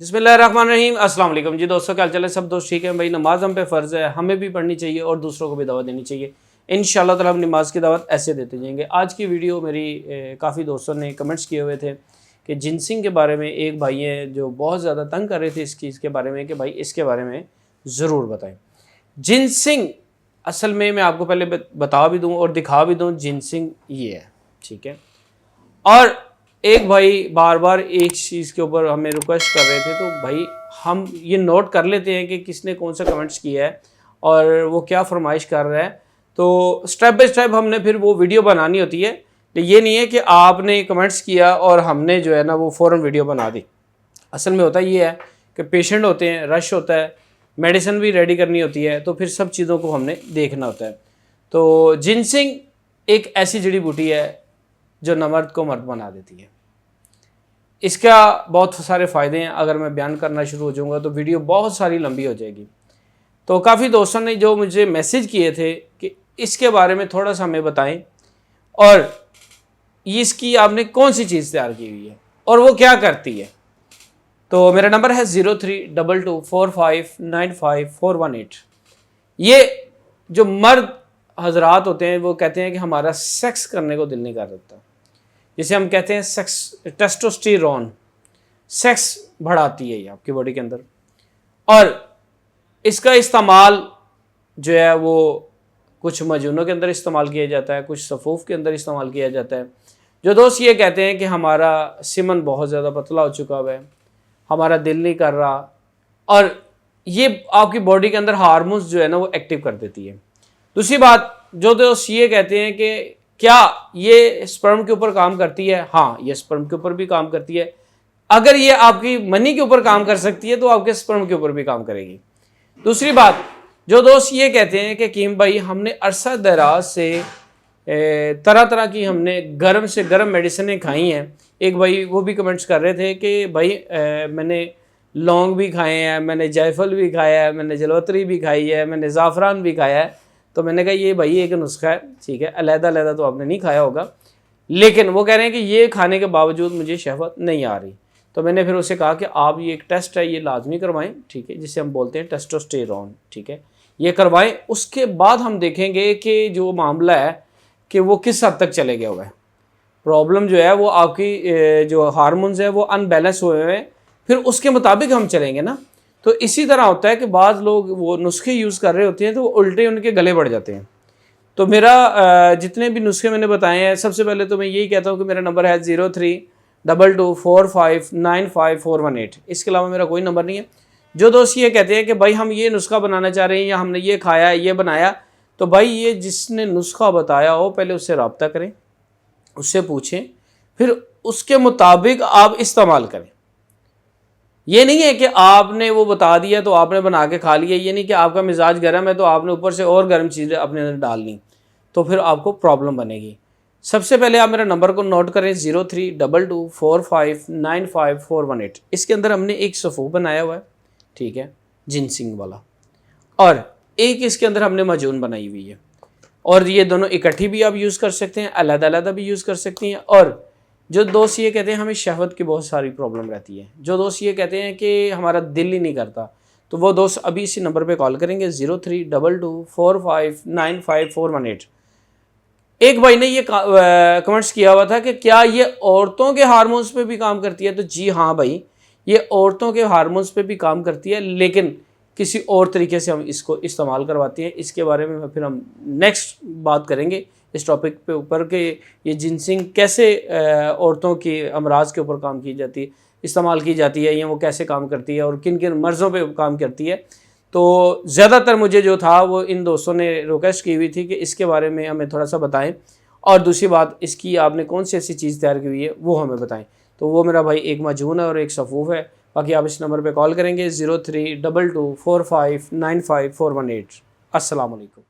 बिस्मिल्लाहिर्रहमानिर्रहीम। अस्सलाम वालेकुम जी दोस्तों, क्या चले सब दोस्त ठीक है भाई। नमाज हम पे फ़र्ज़ है, हमें भी पढ़नी चाहिए और दूसरों को भी दावत देनी चाहिए। इंशाअल्लाह ताला हम नमाज की दावत ऐसे देते जाएंगे। आज की वीडियो मेरी काफ़ी दोस्तों ने कमेंट्स किए हुए थे कि जिनसिंग के बारे में एक भाई हैं जो बहुत ज़्यादा तंग कर रहे थे इस चीज़ के बारे में कि भाई इसके बारे में ज़रूर बताएँ। जिनसिंग असल में मैं आपको पहले बता भी दूँ और दिखा भी दूँ, जिनसिंग ये है, ठीक है। और एक भाई बार बार एक चीज़ के ऊपर हमें रिक्वेस्ट कर रहे थे, तो भाई हम ये नोट कर लेते हैं कि किसने कौन सा कमेंट्स किया है और वो क्या फरमाइश कर रहा है। तो स्टेप बाय स्टेप हमने फिर वो वीडियो बनानी होती है। तो ये नहीं है कि आपने कमेंट्स किया और हमने जो है ना वो फ़ौरन वीडियो बना दी। असल में होता ये है कि पेशेंट होते हैं, रश होता है, मेडिसिन भी रेडी करनी होती है, तो फिर सब चीज़ों को हमने देखना होता है। तो जिनसिंग एक ऐसी जड़ी बूटी है जो नमर्द को मर्द बना देती है। इसका बहुत सारे फ़ायदे हैं। अगर मैं बयान करना शुरू हो जाऊँगा तो वीडियो बहुत सारी लंबी हो जाएगी। तो काफ़ी दोस्तों ने जो मुझे मैसेज किए थे कि इसके बारे में थोड़ा सा हमें बताएं और इसकी आपने कौन सी चीज़ तैयार की हुई है और वो क्या करती है। तो मेरा नंबर है 032245954118। ये जो मर्द हजरात होते हैं वो कहते हैं कि हमारा सेक्स करने को दिल नहीं कर सकता, जिसे हम कहते हैं सेक्स टेस्टोस्टेरोन, सेक्स बढ़ाती है ये आपकी बॉडी के अंदर। और इसका इस्तेमाल जो है वो कुछ मजूनों के अंदर इस्तेमाल किया जाता है, कुछ सफ़ूफ़ के अंदर इस्तेमाल किया जाता है। जो दोस्त ये कहते हैं कि हमारा सिमन बहुत ज़्यादा पतला हो चुका हुआ है, हमारा दिल नहीं कर रहा, और ये आपकी बॉडी के अंदर हार्मोन्स जो है ना वो एक्टिव कर देती है। दूसरी बात, जो दोस्त ये कहते हैं कि क्या ये स्पर्म के ऊपर काम करती है, हाँ ये स्पर्म के ऊपर भी काम करती है। अगर ये आपकी मनी के ऊपर काम कर सकती है तो आपके स्पर्म के ऊपर भी काम करेगी। दूसरी बात, जो दोस्त ये कहते हैं कि कीम भाई हमने अरसा दराज से तरह तरह की हमने गर्म से गर्म मेडिसिनें खाई हैं। एक भाई वो भी कमेंट्स कर रहे थे कि भाई मैंने लौंग भी खाए हैं, मैंने जायफल भी खाया है, मैंने जलवतरी भी खाई है, मैंने ज़ाफ़रान भी खाया है। तो मैंने कहा ये भाई एक नुस्खा है, ठीक है, अलग-अलग तो आपने नहीं खाया होगा, लेकिन वो कह रहे हैं कि ये खाने के बावजूद मुझे शहवत नहीं आ रही। तो मैंने फिर उसे कहा कि आप ये एक टेस्ट है ये लाजमी करवाएं, ठीक है, जिसे हम बोलते हैं टेस्टोस्टेरोन, ठीक है, ये करवाएं। उसके बाद हम देखेंगे कि जो मामला है कि वो किस हद तक चले गया हुआ है। प्रॉब्लम जो है वो आपकी जो हार्मोन्स है वो अनबैलेंस हुए हुए हैं, फिर उसके मुताबिक हम चलेंगे ना। तो इसी तरह होता है कि बाद लोग वो नुस्खे यूज़ कर रहे होते हैं तो वो उल्टे उनके गले बढ़ जाते हैं। तो मेरा जितने भी नुस्खे मैंने बताए हैं, सबसे पहले तो मैं यही कहता हूँ कि मेरा नंबर है 032245954118। इसके अलावा मेरा कोई नंबर नहीं है। जो दोस्त ये कहते हैं कि भाई हम ये नुस्खा बनाना चाह रहे हैं या हमने ये खाया ये बनाया, तो भाई ये जिसने नुस्खा बताया हो पहले उससे रब्ता करें, उससे पूछें, फिर उसके मुताबिक आप इस्तेमाल करें। ये नहीं है कि आपने वो बता दिया तो आपने बना के खा लिया। ये नहीं कि आपका मिजाज गर्म है तो आपने ऊपर से और गर्म चीज़ें अपने अंदर डाल ली, तो फिर आपको प्रॉब्लम बनेगी। सबसे पहले आप मेरा नंबर को नोट करें 032245954118। इसके अंदर हमने एक सफ़ूफ बनाया हुआ है, ठीक है, जिनसिंग वाला, और एक इसके अंदर हमने मजून बनाई हुई है। और ये दोनों इकट्ठी भी आप यूज़ कर सकते हैं, अलग-अलग भी यूज़ कर सकती हैं। और जो दोस्त ये कहते हैं हमें शहवत की बहुत सारी प्रॉब्लम रहती है, जो दोस्त ये कहते हैं कि हमारा दिल ही नहीं करता, तो वो दोस्त अभी इसी नंबर पे कॉल करेंगे 032245954118। एक भाई ने ये कमेंट्स किया हुआ था कि क्या ये औरतों के हार्मोन्स पे भी काम करती है। तो जी हाँ भाई, ये औरतों के हार्मोन्स पे भी काम करती है, लेकिन किसी और तरीके से हम इसको इस्तेमाल करवाते हैं। इसके बारे में फिर हम नेक्स्ट बात करेंगे इस टॉपिक पे ऊपर कि ये जिनसिंग कैसे औरतों की अमराज के ऊपर काम की जाती है, इस्तेमाल की जाती है, या वो कैसे काम करती है और किन किन मर्ज़ों पे काम करती है। तो ज़्यादातर मुझे जो था वो इन दोस्तों ने रिक्वेस्ट की हुई थी कि इसके बारे में हमें थोड़ा सा बताएं, और दूसरी बात इसकी आपने कौन सी ऐसी चीज़ तैयार की हुई है वो हमें बताएं। तो वो मेरा भाई एक मजून है और एक सफ़ूफ़ है। बाकी आप इस नंबर पे कॉल करेंगे 032245954118। अस्सलाम वालेकुम।